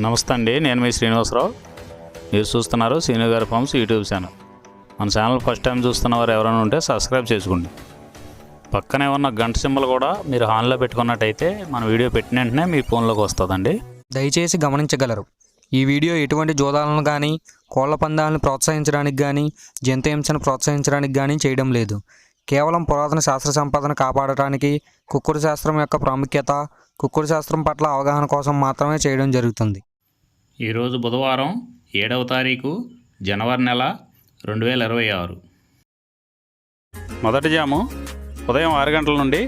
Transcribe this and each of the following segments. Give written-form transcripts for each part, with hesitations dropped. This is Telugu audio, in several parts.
నమస్తే అండి, నేను మీ శ్రీనివాసరావు. మీరు చూస్తున్నారు శ్రీను గారి ఫార్మ్స్ యూట్యూబ్ ఛానల్. మన ఛానల్ ఫస్ట్ టైం చూస్తున్న వారు ఎవరైనా ఉంటే సబ్స్క్రైబ్ చేసుకోండి. పక్కనే ఉన్న గంట సింబల్ కూడా మీరు ఆన్లో పెట్టుకున్నట్టయితే మన వీడియో పెట్టిన వెంటనే మీ ఫోన్లోకి వస్తుందండి. దయచేసి గమనించగలరు, ఈ వీడియో ఎటువంటి జోదాలను కానీ కోళ్ల పందాలను ప్రోత్సహించడానికి కానీ జంతు హింసను ప్రోత్సహించడానికి కానీ చేయడం లేదు. కేవలం పురాతన శాస్త్ర సంపదను కాపాడటానికి, కుక్కుడు శాస్త్రం యొక్క ప్రాముఖ్యత, కుక్కుడు శాస్త్రం పట్ల అవగాహన కోసం మాత్రమే చేయడం జరుగుతుంది. ఈరోజు బుధవారం 7వ తారీఖు జనవరి నెల 2026. మొదటి జాము ఉదయం 6 గంటల నుండి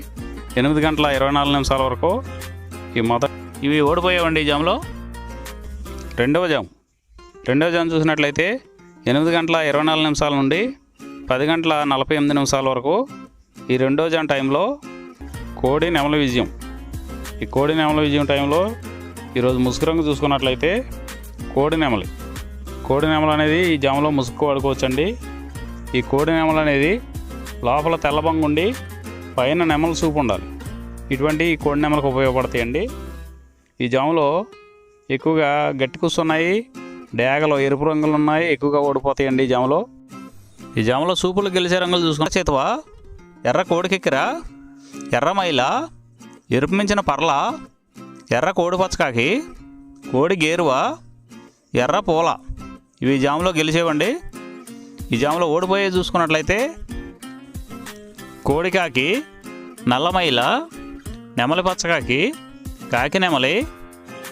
8 గంటల 24 నిమిషాల వరకు ఇవి ఓడిపోయావండి. ఈ జాములో రెండవ జాము చూసినట్లయితే 8 గంటల 24 నిమిషాల నుండి 10 గంటల 48 నిమిషాల వరకు ఈ రెండో జాము టైంలో కోడి నెమల విజయం. ఈ కోడి నెమల విజయం టైంలో ఈరోజు ముసుగు రంగు చూసుకున్నట్లయితే కోడి నెమలు అనేది ఈ జాములో ముసుగు వాడుకోవచ్చండి. ఈ కోడి నెమలు అనేది లోపల తెల్లబంగు ఉండి పైన నెమల సూపు ఉండాలి. ఇటువంటి ఈ కోడి నెమలకు ఉపయోగపడతాయండి. ఈ జాములో ఎక్కువగా గట్టి కూస్తున్నాయి, డేగలు ఎరుపు రంగులు ఉన్నాయి, ఎక్కువగా ఓడిపోతాయండి. ఈ జాములో సూపులు గెలిచే రంగులు చూసుకున్న చేతువా, ఎర్ర కోడికెక్కిరా, ఎర్ర మైల, ఎరుపు మించిన పర్ల, ఎర్ర కోడి పచ్చకాకి, కోడి గేరువా, ఎర్ర పూల, ఇవి జాములో గెలిచేవండి. ఈ జాములో ఓడిపోయే చూసుకున్నట్లయితే కోడికాకి, నల్లమైల, నెమలి పచ్చకాకి, కాకి నెమలి,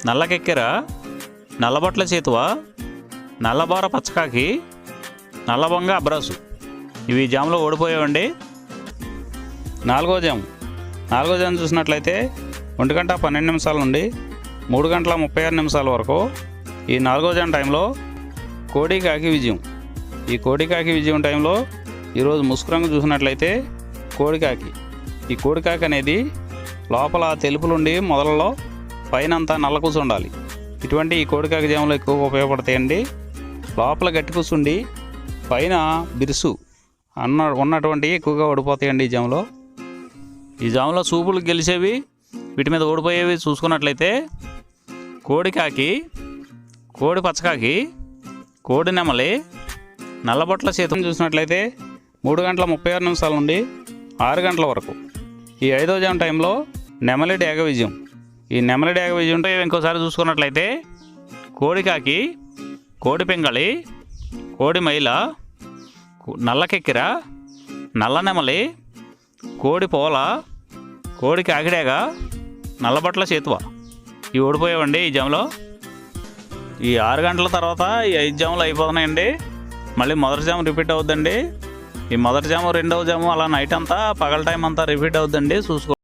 నల్లకెక్కెర, నల్లబొట్ల చేతువ, నల్లబోర పచ్చకాకి, నల్లబొంగ అబ్రాసు, ఇవి జాములో ఓడిపోయేవండి. నాలుగో జాము చూసినట్లయితే 1 గంట 12 నిమిషాల నుండి 3 గంటల 36 నిమిషాల వరకు ఈ 4వ జాము టైంలో కోడికాకి విజయం. ఈ కోడికాకి విజయం టైంలో ఈరోజు ముసుగు రంగు చూసినట్లయితే కోడికాకి. ఈ కోడికాకి అనేది లోపల తెలుపులుండి మొదలలో పైన అంతా నల్ల కూసు ఉండాలి. ఇటువంటి ఈ కోడికాకి జాములు ఎక్కువగా ఉపయోగపడతాయండి. లోపల గట్టి కూసుండి పైన బిరుసు ఉన్నటువంటి ఎక్కువగా ఓడిపోతాయండి. ఈ జాములో సూపులు గెలిచేవి, వీటి మీద ఓడిపోయేవి చూసుకున్నట్లయితే కోడికాకి, కోడి పచ్చకాకి, కోడి నెమలి, నల్లబొట్ల చేతులు చూసినట్లయితే 3 గంటల 36 నిమిషాల నుండి 6 గంటల వరకు ఈ 5వ జాము టైంలో నెమలి డేగ విజయం. ఈ నెమలి డేగ విజయం ఇంకోసారి చూసుకున్నట్లయితే కోడికాకి, కోడి పింగళి, కోడి మైల, నల్లకెక్కిర, నల్ల నెమలి, కోడి పోల, కోడి కాకిడేగ, నల్లబట్ల చేతువ, ఇవి ఓడిపోయావండి. ఈ జాములో ఈ 6 గంటల తర్వాత ఈ 5 జాములు అయిపోతున్నాయండి. మళ్ళీ మొదటి జాము రిపీట్ అవుద్దండి. ఈ మొదటి జాము, రెండవ జాము అలా నైట్ అంతా పగల టైం అంతా రిపీట్ అవుద్దండి. చూసుకో.